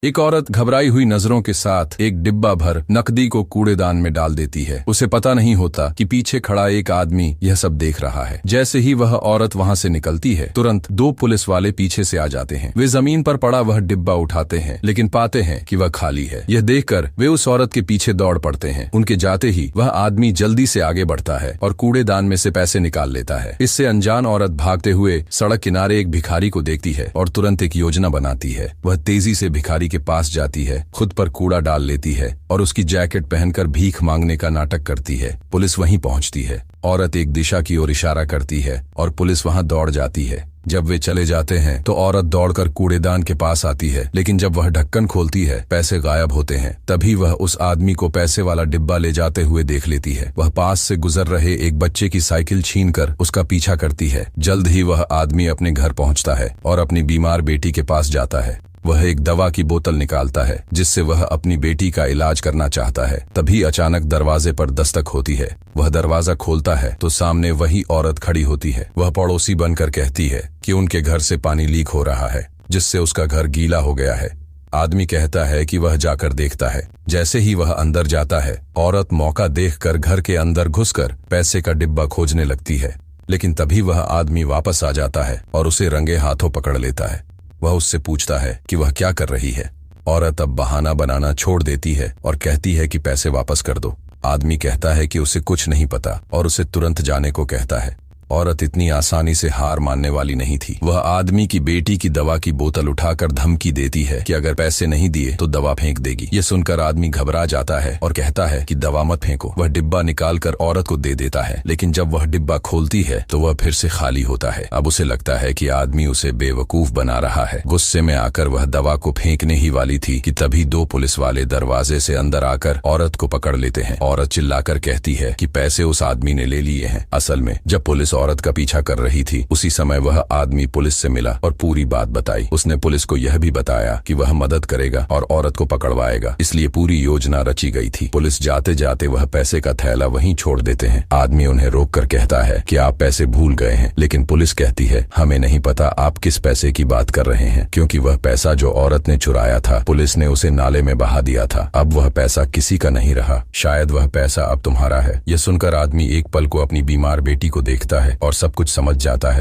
एक औरत घबराई हुई नजरों के साथ एक डिब्बा भर नकदी को कूड़ेदान में डाल देती है। उसे पता नहीं होता कि पीछे खड़ा एक आदमी यह सब देख रहा है। जैसे ही वह औरत वहां से निकलती है, तुरंत दो पुलिस वाले पीछे से आ जाते हैं। वे जमीन पर पड़ा वह डिब्बा उठाते हैं, लेकिन पाते हैं कि वह खाली है। यह देखकर वे उस औरत के पीछे दौड़ पड़ते हैं। उनके जाते ही वह आदमी जल्दी से आगे बढ़ता है और कूड़ेदान में से पैसे निकाल लेता है। इससे अनजान औरत भागते हुए सड़क किनारे एक भिखारी को देखती है और तुरंत एक योजना बनाती है। वह तेजी से भिखारी के पास जाती है, खुद पर कूड़ा डाल लेती है और उसकी जैकेट पहनकर भीख मांगने का नाटक करती है। पुलिस वहीं पहुंचती है। औरत एक दिशा की ओर इशारा करती है और पुलिस वहां दौड़ जाती है। जब वे चले जाते हैं तो औरत दौड़कर कूड़ेदान के पास आती है, लेकिन जब वह ढक्कन खोलती है, पैसे गायब होते हैं। तभी वह उस आदमी को पैसे वाला डिब्बा ले जाते हुए देख लेती है। वह पास से गुजर रहे एक बच्चे की साइकिल छीनकर उसका पीछा करती है। जल्द ही वह आदमी अपने घर पहुंचता है और अपनी बीमार बेटी के पास जाता है। वह एक दवा की बोतल निकालता है जिससे वह अपनी बेटी का इलाज करना चाहता है। तभी अचानक दरवाजे पर दस्तक होती है। वह दरवाजा खोलता है तो सामने वही औरत खड़ी होती है। वह पड़ोसी बनकर कहती है कि उनके घर से पानी लीक हो रहा है, जिससे उसका घर गीला हो गया है। आदमी कहता है कि वह जाकर देखता है। जैसे ही वह अंदर जाता है, औरत मौका देखकर घर के अंदर घुसकर पैसे का डिब्बा खोजने लगती है, लेकिन तभी वह आदमी वापस आ जाता है और उसे रंगे हाथों पकड़ लेता है। वह उससे पूछता है कि वह क्या कर रही है। औरत अब बहाना बनाना छोड़ देती है और कहती है कि पैसे वापस कर दो। आदमी कहता है कि उसे कुछ नहीं पता और उसे तुरंत जाने को कहता है। औरत इतनी आसानी से हार मानने वाली नहीं थी। वह आदमी की बेटी की दवा की बोतल उठाकर धमकी देती है कि अगर पैसे नहीं दिए तो दवा फेंक देगी। ये सुनकर आदमी घबरा जाता है और कहता है कि दवा मत फेंको। वह डिब्बा निकालकर औरत को दे देता है, लेकिन जब वह डिब्बा खोलती है तो वह फिर से खाली होता है। अब उसे लगता है कि आदमी उसे बेवकूफ बना रहा है। गुस्से में आकर वह दवा को फेंकने ही वाली थी कि तभी दो पुलिस वाले दरवाजे से अंदर आकर औरत को पकड़ लेते हैं। औरत चिल्लाकर कहती है कि पैसे उस आदमी ने ले लिए हैं। असल में जब पुलिस औरत का पीछा कर रही थी, उसी समय वह आदमी पुलिस से मिला और पूरी बात बताई। उसने पुलिस को यह भी बताया कि वह मदद करेगा और औरत को पकड़वाएगा, इसलिए पूरी योजना रची गई थी। पुलिस जाते जाते वह पैसे का थैला वहीं छोड़ देते हैं। आदमी उन्हें रोककर कहता है कि आप पैसे भूल गए हैं, लेकिन पुलिस कहती है हमें नहीं पता आप किस पैसे की बात कर रहे हैं, क्योंकि वह पैसा जो औरत ने चुराया था, पुलिस ने उसे नाले में बहा दिया था। अब वह पैसा किसी का नहीं रहा, शायद वह पैसा अब तुम्हारा है। यह सुनकर आदमी एक पल को अपनी बीमार बेटी को देखता है और सब कुछ समझ जाता है।